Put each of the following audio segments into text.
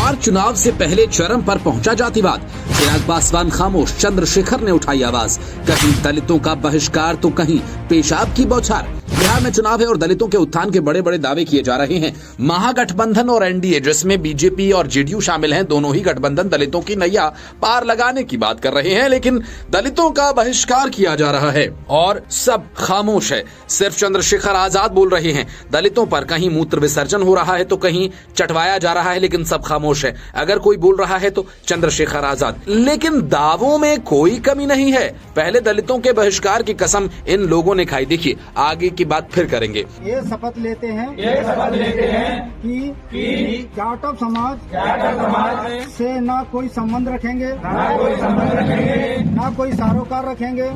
बिहार चुनाव से पहले चरम पर पहुंचा जातिवाद। चिराग पासवान खामोश, चंद्रशेखर ने उठाई आवाज। कहीं दलितों का बहिष्कार तो कहीं पेशाब की बौछार। बिहार में चुनाव है और दलितों के उत्थान के बड़े बड़े दावे किए जा रहे हैं। महागठबंधन और एनडीए, जिसमें बीजेपी और जेडीयू शामिल हैं, दोनों ही गठबंधन दलितों की नैया पार लगाने की बात कर रहे हैं, लेकिन दलितों का बहिष्कार किया जा रहा है और सब खामोश है। सिर्फ चंद्रशेखर आजाद बोल रहे हैं। दलितों पर कहीं मूत्र विसर्जन हो रहा है तो कहीं चटवाया जा रहा है, लेकिन सब खामोश है। अगर कोई बोल रहा है तो चंद्रशेखर आजाद, लेकिन दावों में कोई कमी नहीं है। पहले दलितों के बहिष्कार की कसम इन लोगों ने खाई। देखिए, आगे की बात फिर करेंगे। ये शपथ लेते हैं कि जाटव समाज से ना कोई संबंध रखेंगे, ना कोई सरोकार रखेंगे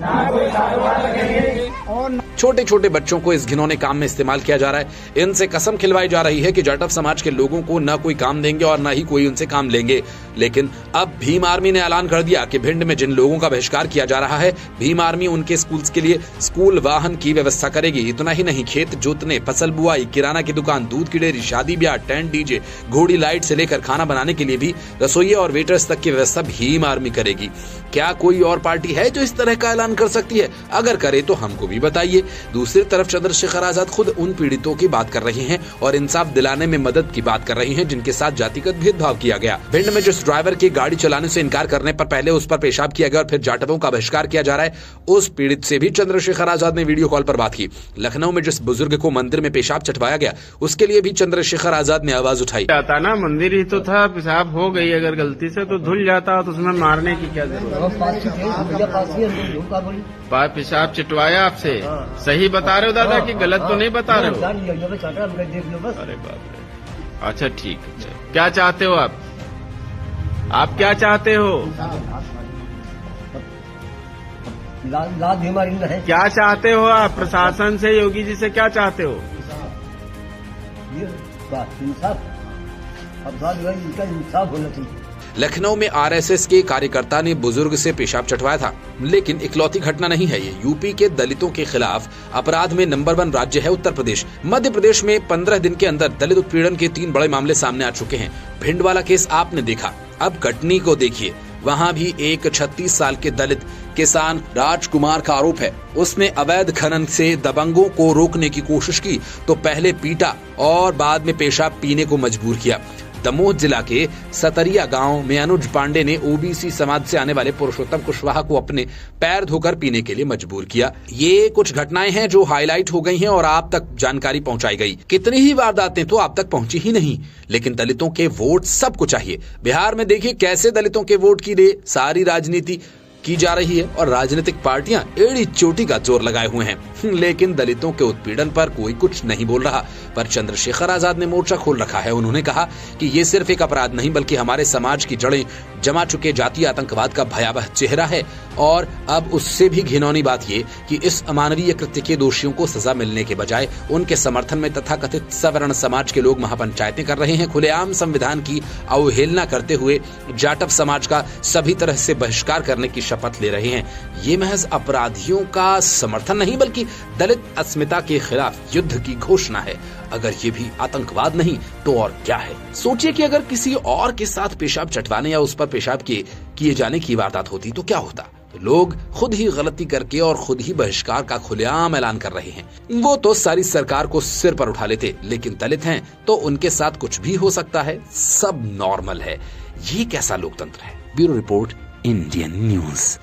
और छोटे छोटे बच्चों को इस घिनौने काम में इस्तेमाल किया जा रहा है। इनसे कसम खिलवाई जा रही है कि जाटव समाज के लोगों को न कोई काम देंगे और न ही कोई उनसे काम लेंगे। लेकिन अब भीम आर्मी ने ऐलान कर दिया कि भिंड में जिन लोगों का बहिष्कार किया जा रहा है, भीम आर्मी उनके स्कूल्स के लिए स्कूल वाहन की व्यवस्था करेगी। इतना ही नहीं, खेत जोतने, फसल बुआई, किराना की दुकान, दूध की डेयरी, शादी ब्याह, टेंट, डीजे, घोड़ी लाइट से लेकर खाना बनाने के लिए भी रसोइये और वेटर्स तक की व्यवस्था भीम आर्मी करेगी। क्या कोई और पार्टी है जो इस तरह का ऐलान कर सकती है? अगर करे तो हमको भी बताइए। दूसरी तरफ चंद्रशेखर आजाद खुद उन पीड़ितों की बात कर रहे हैं और इंसाफ दिलाने में मदद की बात कर रहे हैं जिनके साथ जातिगत भेदभाव किया गया। भिंड में जिस ड्राइवर के गाड़ी चलाने से इनकार करने पर पहले उस पर पेशाब किया गया और फिर जाटवों का बहिष्कार किया जा रहा है, उस पीड़ित से भी चंद्रशेखर आजाद ने वीडियो कॉल पर बात की। लखनऊ में जिस बुजुर्ग को मंदिर में पेशाब चटवाया गया, उसके लिए भी चंद्रशेखर आजाद ने आवाज उठाई। जाता ना, मंदिर ही तो था, पेशाब हो गई अगर गलती से तो धुल जाता तो उसमें मारने की क्या जरूरत? पेशाब चिटवाया आपसे, सही बता रहे हो दादा कि गलत तो नहीं बता रहे हो? अरे बाप रे, अच्छा ठीक है। क्या चाहते हो आप क्या चाहते हो? क्या चाहते हो आप प्रशासन से, योगी जी से क्या चाहते हो? लखनऊ में आरएसएस के कार्यकर्ता ने बुजुर्ग से पेशाब चटवाया था, लेकिन इकलौती घटना नहीं है ये। यूपी के दलितों के खिलाफ अपराध में नंबर 1 राज्य है उत्तर प्रदेश। मध्य प्रदेश में 15 दिन के अंदर दलित उत्पीड़न के 3 बड़े मामले सामने आ चुके हैं। भिंड वाला केस आपने देखा, अब कटनी को देखिए। वहाँ भी एक 36 साल के दलित किसान राजकुमार का आरोप है, उसने अवैध खनन से दबंगों को रोकने की कोशिश की तो पहले पीटा और बाद में पेशाब पीने को मजबूर किया। दमोह जिला के सतरिया गांव में अनुज पांडे ने ओबीसी समाज से आने वाले पुरुषोत्तम कुशवाहा को अपने पैर धोकर पीने के लिए मजबूर किया। ये कुछ घटनाएं हैं जो हाईलाइट हो गई हैं और आप तक जानकारी पहुंचाई गई। कितनी ही वारदातें तो आप तक पहुंची ही नहीं, लेकिन दलितों के वोट सबको चाहिए। बिहार में देखिए कैसे दलितों के वोट की लिए सारी राजनीति की जा रही है और राजनीतिक पार्टियां एड़ी चोटी का जोर लगाए हुए हैं, लेकिन दलितों के उत्पीड़न पर कोई कुछ नहीं बोल रहा। पर चंद्रशेखर आजाद ने मोर्चा खोल रखा है। उन्होंने कहा कि ये सिर्फ एक अपराध नहीं बल्कि हमारे समाज की जड़ें जमा चुके जातीय आतंकवाद का भयावह चेहरा है। और अब उससे भी घिनौनी बात ये कि इस अमानवीय कृत्य के दोषियों को सजा मिलने के बजाय उनके समर्थन में तथाकथित सवर्ण समाज के लोग महापंचायतें कर रहे हैं। खुलेआम संविधान की अवहेलना करते हुए जाटव समाज का सभी तरह से बहिष्कार करने की शपथ ले रहे हैं। ये महज अपराधियों का समर्थन नहीं बल्कि दलित अस्मिता के खिलाफ युद्ध की घोषणा है। अगर ये भी आतंकवाद नहीं तो और क्या है? सोचिए कि अगर किसी और के साथ पेशाब चटवाने या उस पर पेशाब किए जाने की वारदात होती तो क्या होता? तो लोग खुद ही गलती करके और खुद ही बहिष्कार का खुलेआम ऐलान कर रहे हैं। वो तो सारी सरकार को सिर पर उठा लेते, लेकिन दलित हैं तो उनके साथ कुछ भी हो सकता है, सब नॉर्मल है। ये कैसा लोकतंत्र है? Bureau report, Indian news.